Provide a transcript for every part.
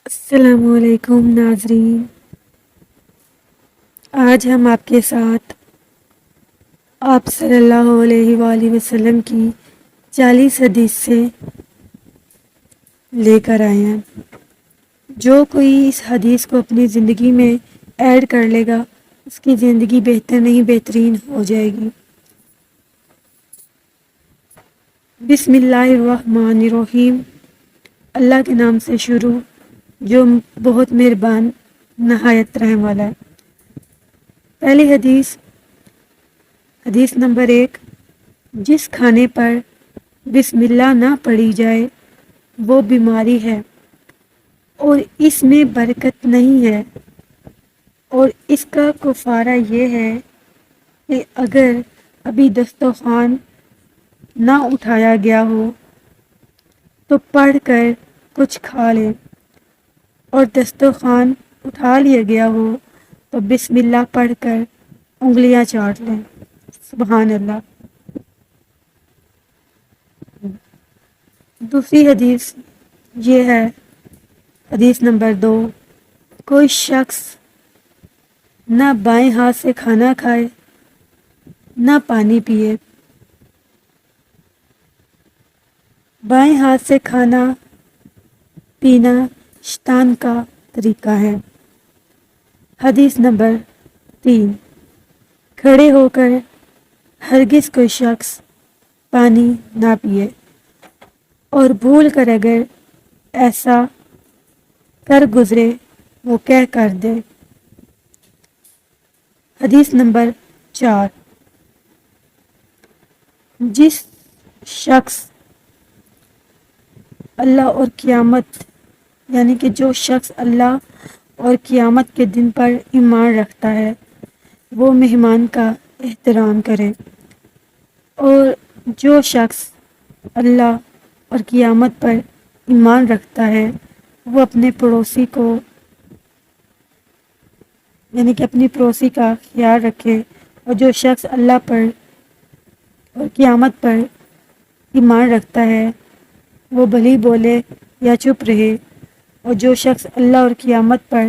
السلام علیکم ناظرین، آج ہم آپ کے ساتھ آپ صلی اللہ علیہ وآلہ وسلم کی 40 حدیث سے لے کر آئے ہیں۔ جو کوئی اس حدیث کو اپنی زندگی میں ایڈ کر لے گا اس کی زندگی بہتر نہیں بہترین ہو جائے گی۔ بسم اللہ الرحمن الرحیم، اللہ کے نام سے شروع جو بہت مہربان نہایت رحم والا ہے۔ پہلی حدیث نمبر 1، جس کھانے پر بسم اللہ نہ پڑھی جائے وہ بیماری ہے اور اس میں برکت نہیں ہے، اور اس کا کفارہ یہ ہے کہ اگر ابھی دسترخوان نہ اٹھایا گیا ہو تو پڑھ کر کچھ کھا لے، اور دسترخوان اٹھا لیا گیا ہو تو بسم اللہ پڑھ کر انگلیاں چاٹ لیں۔ سبحان اللہ۔ دوسری حدیث یہ ہے، حدیث نمبر 2، کوئی شخص نہ بائیں ہاتھ سے کھانا کھائے نہ پانی پیے۔ بائیں ہاتھ سے کھانا پینا شیطان کا طریقہ ہے۔ حدیث نمبر 3، کھڑے ہو کر ہرگز کوئی شخص پانی نہ پیے، اور بھول کر اگر ایسا کر گزرے وہ کہہ کر دے۔ حدیث نمبر 4، جس شخص اللہ اور قیامت یعنی کہ جو شخص اللہ اور قیامت کے دن پر ایمان رکھتا ہے وہ مہمان کا احترام کرے، اور جو شخص اللہ اور قیامت پر ایمان رکھتا ہے وہ اپنے پڑوسی کو یعنی کہ اپنی پڑوسی کا خیال رکھے، اور جو شخص اللہ پر اور قیامت پر ایمان رکھتا ہے وہ بھلی بولے یا چپ رہے، اور جو شخص اللہ اور قیامت پر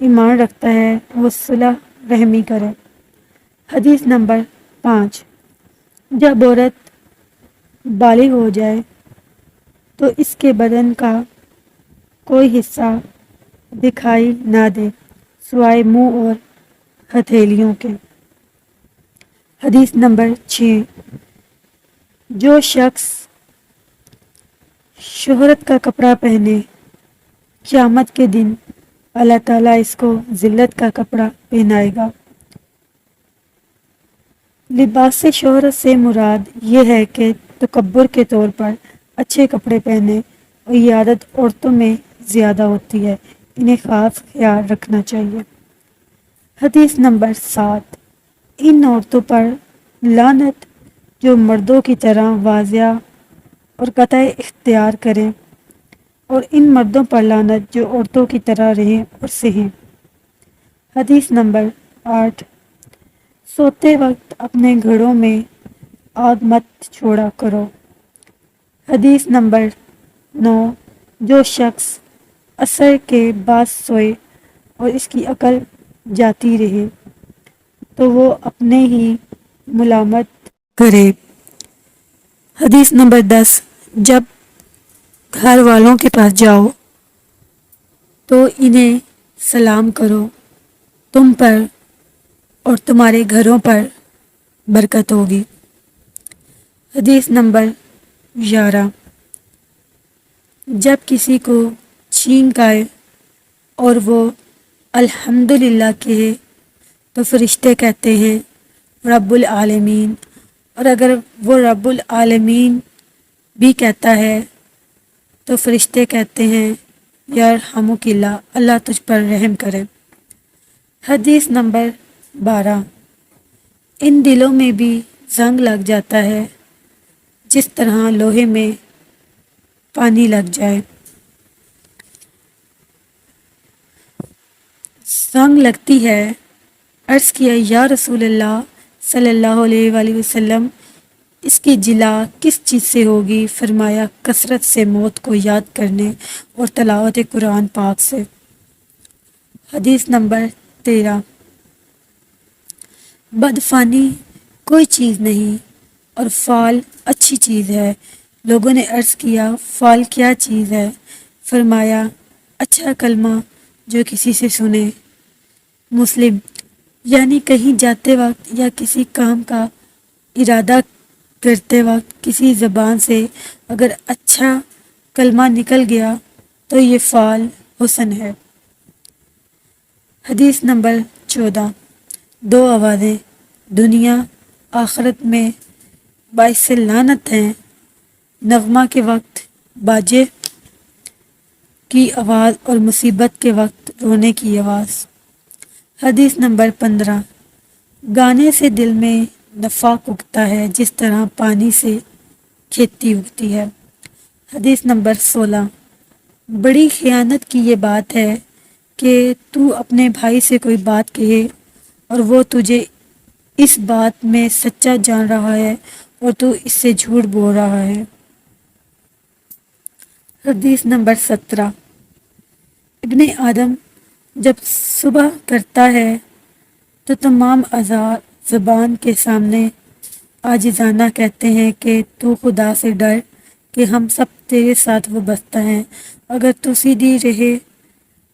ایمان رکھتا ہے وہ صلح رحمی کرے۔ حدیث نمبر 5، جب عورت بالغ ہو جائے تو اس کے بدن کا کوئی حصہ دکھائی نہ دے سوائے منہ اور ہتھیلیوں کے۔ حدیث نمبر 6، جو شخص شہرت کا کپڑا پہنے قیامت کے دن اللہ تعالیٰ اس کو ذلت کا کپڑا پہنائے گا۔ لباس شہرت سے مراد یہ ہے کہ تکبر کے طور پر اچھے کپڑے پہنے، اور یہ عادت عورتوں میں زیادہ ہوتی ہے، انہیں خاص خیال رکھنا چاہیے۔ حدیث نمبر 7، ان عورتوں پر لعنت جو مردوں کی طرح واضح اور قطع اختیار کریں، اور ان مردوں پر لعنت جو عورتوں کی طرح رہیں اور سہیں۔ حدیث نمبر 8، سوتے وقت اپنے گھروں میں آگ مت چھوڑا کرو۔ حدیث نمبر 9، جو شخص عصر کے بعد سوئے اور اس کی عقل جاتی رہے تو وہ اپنے ہی ملامت کرے۔ حدیث نمبر 10، جب گھر والوں کے پاس جاؤ تو انہیں سلام کرو، تم پر اور تمہارے گھروں پر برکت ہوگی۔ حدیث نمبر 11، جب کسی کو چھینک آئے اور وہ الحمدللہ کہے تو فرشتے کہتے ہیں رب العالمین، اور اگر وہ رب العالمین بھی کہتا ہے تو فرشتے کہتے ہیں یرحمک اللہ، اللہ تجھ پر رحم کرے۔ حدیث نمبر 12، ان دلوں میں بھی زنگ لگ جاتا ہے جس طرح لوہے میں پانی لگ جائے۔ زنگ لگتی ہے، عرض کیا یا رسول اللہ صلی اللہ علیہ وآلہ وسلم، اس کی جلا کس چیز سے ہوگی؟ فرمایا کثرت سے موت کو یاد کرنے اور تلاوت قرآن پاک سے۔ حدیث نمبر 13۔ بدفانی کوئی چیز نہیں اور فال اچھی چیز ہے۔ لوگوں نے عرض کیا فال کیا چیز ہے؟ فرمایا اچھا کلمہ جو کسی سے سنے۔ مسلم، یعنی کہیں جاتے وقت یا کسی کام کا ارادہ کرتے وقت کسی زبان سے اگر اچھا کلمہ نکل گیا تو یہ فعل حسن ہے۔ حدیث نمبر 14۔ دو آوازیں دنیا آخرت میں باعث لعنت ہیں، نغمہ کے وقت باجے کی آواز اور مصیبت کے وقت رونے کی آواز۔ حدیث نمبر 15۔ گانے سے دل میں نفاق اگتا ہے جس طرح پانی سے کھیتی اگتی ہے۔ حدیث نمبر 16۔ بڑی خیانت کی یہ بات ہے کہ تو اپنے بھائی سے کوئی بات کہے اور وہ تجھے اس بات میں سچا جان رہا ہے اور تو اس سے جھوٹ بول رہا ہے۔ حدیث نمبر 17۔ ابن آدم جب صبح کرتا ہے تو تمام اعضاء زبان کے سامنے عاجزانہ کہتے ہیں کہ تو خدا سے ڈر کہ ہم سب تیرے ساتھ وابستہ ہیں، اگر تو سیدھی رہے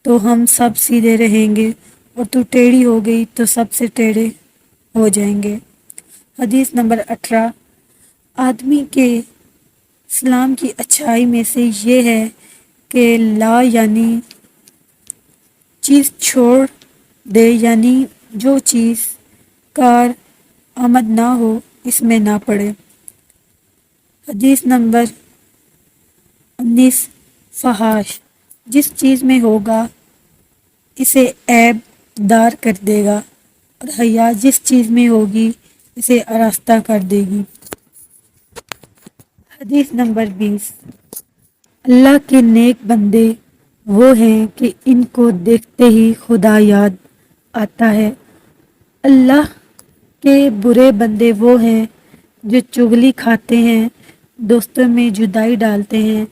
تو ہم سب سیدھے رہیں گے اور تو ٹیڑھی ہو گئی تو سب سے ٹیڑھے ہو جائیں گے۔ حدیث نمبر 18۔ آدمی کے اسلام کی اچھائی میں سے یہ ہے کہ لا یعنی چیز چھوڑ دے، یعنی جو چیز کار آمد نہ ہو اس میں نہ پڑے۔ حدیث نمبر 19۔ فحش جس چیز میں ہوگا اسے عیب دار کر دے گا اور حیا جس چیز میں ہوگی اسے آراستہ کر دے گی۔ حدیث نمبر 20۔ اللہ کے نیک بندے وہ ہیں کہ ان کو دیکھتے ہی خدا یاد آتا ہے۔ اللہ کے برے بندے وہ ہیں جو چغلی کھاتے ہیں، دوستوں میں جدائی ڈالتے ہیں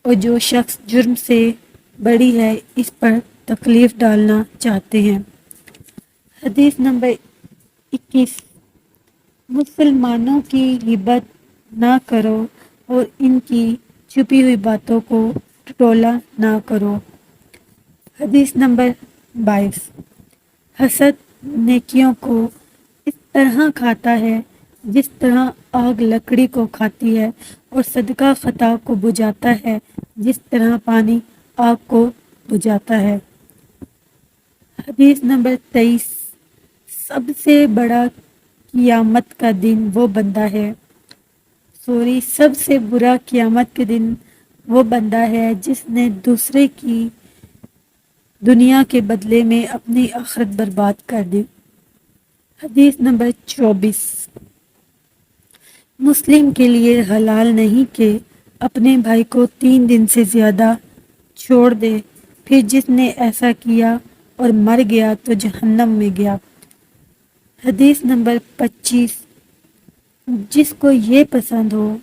اور جو شخص جرم سے بڑی ہے اس پر تکلیف ڈالنا چاہتے ہیں۔ حدیث نمبر 21۔ مسلمانوں کی غیبت نہ کرو اور ان کی چھپی ہوئی باتوں کو ٹٹولا نہ کرو۔ حدیث نمبر 22۔ حسد نیکیوں کو اس طرح کھاتا ہے جس طرح آگ لکڑی کو کھاتی ہے اور صدقہ خطا کو بجھاتا ہے جس طرح پانی آگ کو بجھاتا ہے۔ حدیث نمبر 23۔ سب سے بڑا قیامت کا دن وہ بندہ ہے سب سے برا قیامت کے دن وہ بندہ ہے جس نے دوسرے کی دنیا کے بدلے میں اپنی آخرت برباد کر دی۔ حدیث نمبر 24۔ مسلم کے لیے حلال نہیں کہ اپنے بھائی کو 3 دن سے زیادہ چھوڑ دے، پھر جس نے ایسا کیا اور مر گیا تو جہنم میں گیا۔ حدیث نمبر 25۔ جس کو یہ پسند ہو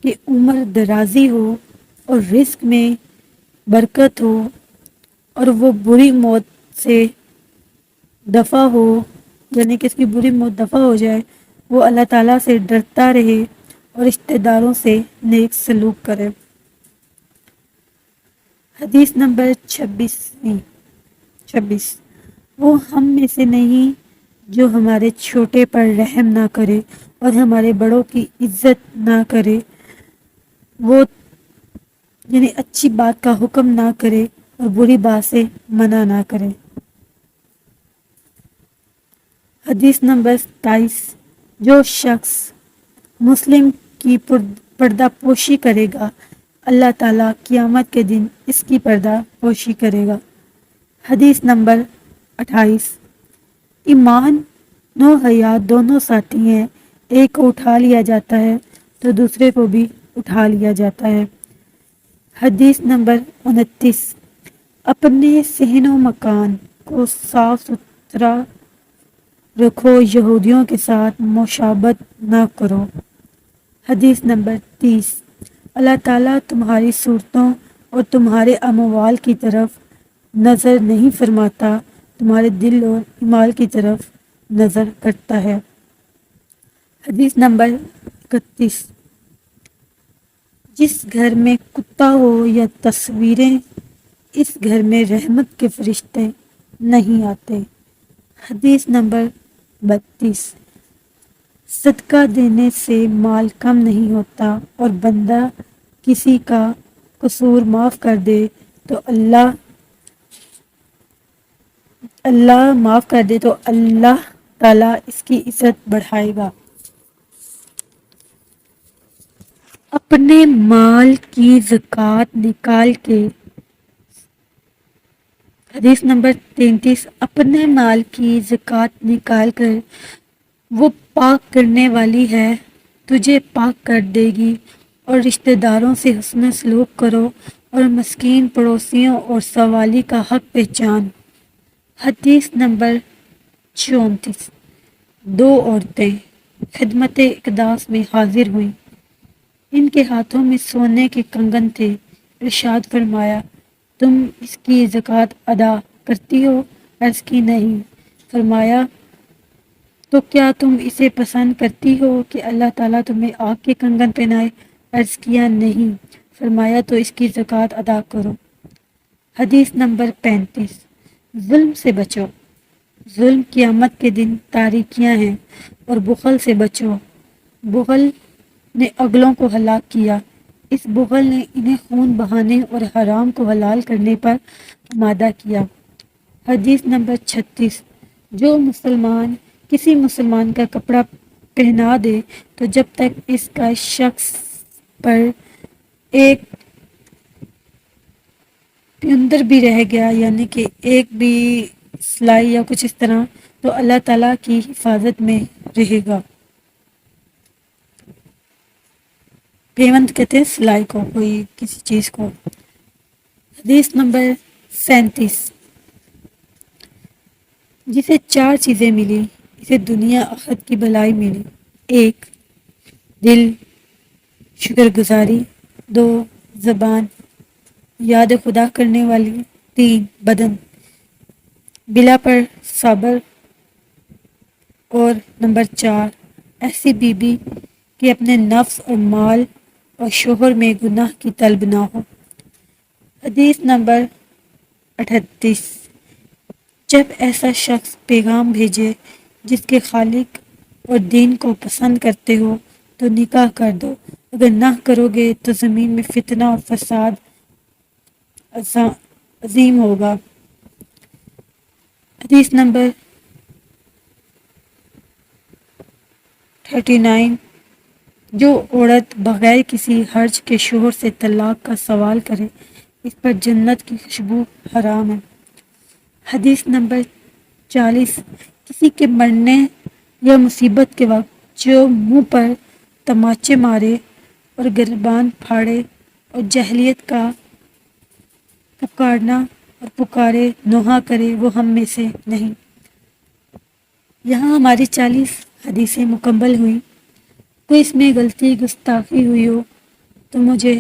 کہ عمر درازی ہو اور رزق میں برکت ہو اور وہ بری موت سے دفع ہو، یعنی کہ اس کی بری موت دفع ہو جائے، وہ اللہ تعالیٰ سے ڈرتا رہے اور رشتہ داروں سے نیک سلوک کرے۔ حدیث نمبر 26۔ وہ ہم میں سے نہیں جو ہمارے چھوٹے پر رحم نہ کرے اور ہمارے بڑوں کی عزت نہ کرے، وہ یعنی اچھی بات کا حکم نہ کرے اور بری بات سے منع نہ کرے۔ حدیث نمبر 27۔ جو شخص مسلم کی پردہ پوشی کرے گا اللہ تعالیٰ قیامت کے دن اس کی پردہ پوشی کرے گا۔ حدیث نمبر 28۔ ایمان و حیا دونوں ساتھی ہیں، ایک کو اٹھا لیا جاتا ہے تو دوسرے کو بھی اٹھا لیا جاتا ہے۔ حدیث نمبر 29۔ اپنے صحن و مکان کو صاف ستھرا رکھو، یہودیوں کے ساتھ مشابہت نہ کرو۔ حدیث نمبر 30، اللہ تعالیٰ تمہاری صورتوں اور تمہارے اموال کی طرف نظر نہیں فرماتا، تمہارے دل اور اعمال کی طرف نظر کرتا ہے۔ حدیث نمبر 31، جس گھر میں کتا ہو یا تصویریں، اس گھر میں رحمت کے فرشتے نہیں آتے۔ حدیث نمبر 32، صدقہ دینے سے مال کم نہیں ہوتا، اور بندہ کسی کا قصور معاف کر دے تو اللہ تعالیٰ اس کی عزت بڑھائے گا۔ اپنے مال کی زکوٰۃ نکال کے، حدیث نمبر 33، اپنے مال کی زکوٰۃ نکال کر وہ پاک کرنے والی ہے، تجھے پاک کر دے گی۔ اور رشتہ داروں سے حسن سلوک کرو، اور مسکین پڑوسیوں اور سوالی کا حق پہچان۔ حدیث نمبر 34، دو عورتیں خدمت اقداس میں حاضر ہوئیں، ان کے ہاتھوں میں سونے کے کنگن تھے۔ ارشاد فرمایا، تم اس کی زکوٰۃ ادا کرتی ہو؟ عرض کی، نہیں۔ فرمایا، تو کیا تم اسے پسند کرتی ہو کہ اللہ تعالیٰ تمہیں آگ کے کنگن پہنائے؟ عرض کیا، نہیں۔ فرمایا، تو اس کی زکوٰۃ ادا کرو۔ حدیث نمبر 35، ظلم سے بچو، ظلم قیامت کے دن تاریکیاں ہیں، اور بخل سے بچو، بخل نے اگلوں کو ہلاک کیا، اس بخل نے انہیں خون بہانے اور حرام کو حلال کرنے پر آمادہ کیا۔ حدیث نمبر 36، جو مسلمان کسی مسلمان کا کپڑا پہنا دے تو جب تک اس کا شخص پر ایک پیوندر بھی رہ گیا، یعنی کہ ایک بھی سلائی یا کچھ اس طرح، تو اللہ تعالیٰ کی حفاظت میں رہے گا۔ پیوند کہتے ہیں سلائی کو، کوئی کسی چیز کو۔ حدیث نمبر 37، جسے چار چیزیں ملی، اسے دنیا آخرت کی بھلائی ملی۔ ایک، دل شکر گزاری، دو، زبان یاد خدا کرنے والی، تین، بدن بلا پر صبر، اور نمبر 4، ایسی بیوی کہ اپنے نفس اور مال اور شوہر میں گناہ کی طلب نہ ہو۔ حدیث نمبر 38، جب ایسا شخص پیغام بھیجے جس کے خالق اور دین کو پسند کرتے ہو تو نکاح کر دو، اگر نہ کرو گے تو زمین میں فتنہ اور فساد عظیم ہوگا۔ حدیث نمبر 39، جو عورت بغیر کسی حرج کے شوہر سے طلاق کا سوال کرے، اس پر جنت کی خوشبو حرام ہے۔ حدیث نمبر 40، کسی کے مرنے یا مصیبت کے وقت جو منہ پر تماچے مارے اور گریبان پھاڑے اور جاہلیت کا پکارے نوحہ کرے، وہ ہم میں سے نہیں۔ یہاں ہماری 40 حدیثیں مکمل ہوئیں۔ کوئی اس میں غلطی گستاخی ہوئی ہو تو مجھے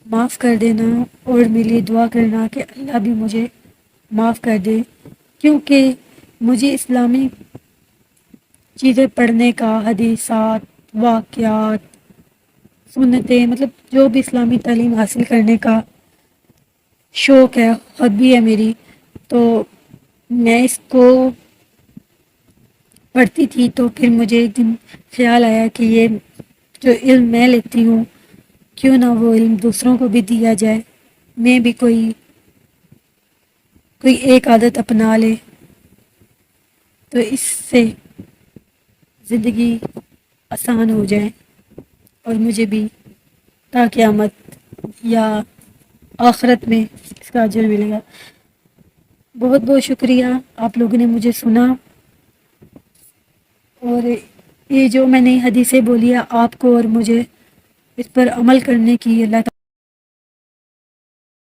معاف کر دینا، اور میرے لیے دعا کرنا کہ اللہ بھی مجھے معاف کر دے، کیونکہ مجھے اسلامی چیزیں پڑھنے کا، حدیثات، واقعات، سنتیں، مطلب جو بھی اسلامی تعلیم حاصل کرنے کا شوق ہے، ہابی ہے میری، تو میں اس کو پڑھتی تھی تو پھر مجھے ایک دن خیال آیا کہ یہ جو علم میں لیتی ہوں، کیوں نہ وہ علم دوسروں کو بھی دیا جائے، میں بھی کوئی ایک عادت اپنا لے تو اس سے زندگی آسان ہو جائے، اور مجھے بھی تا قیامت یا آخرت میں اس کا اجر ملے گا۔ بہت بہت شکریہ، آپ لوگوں نے مجھے سنا، اور یہ جو میں نے حدیثیں بولی ہے آپ کو اور مجھے اس پر عمل کرنے کی اللہ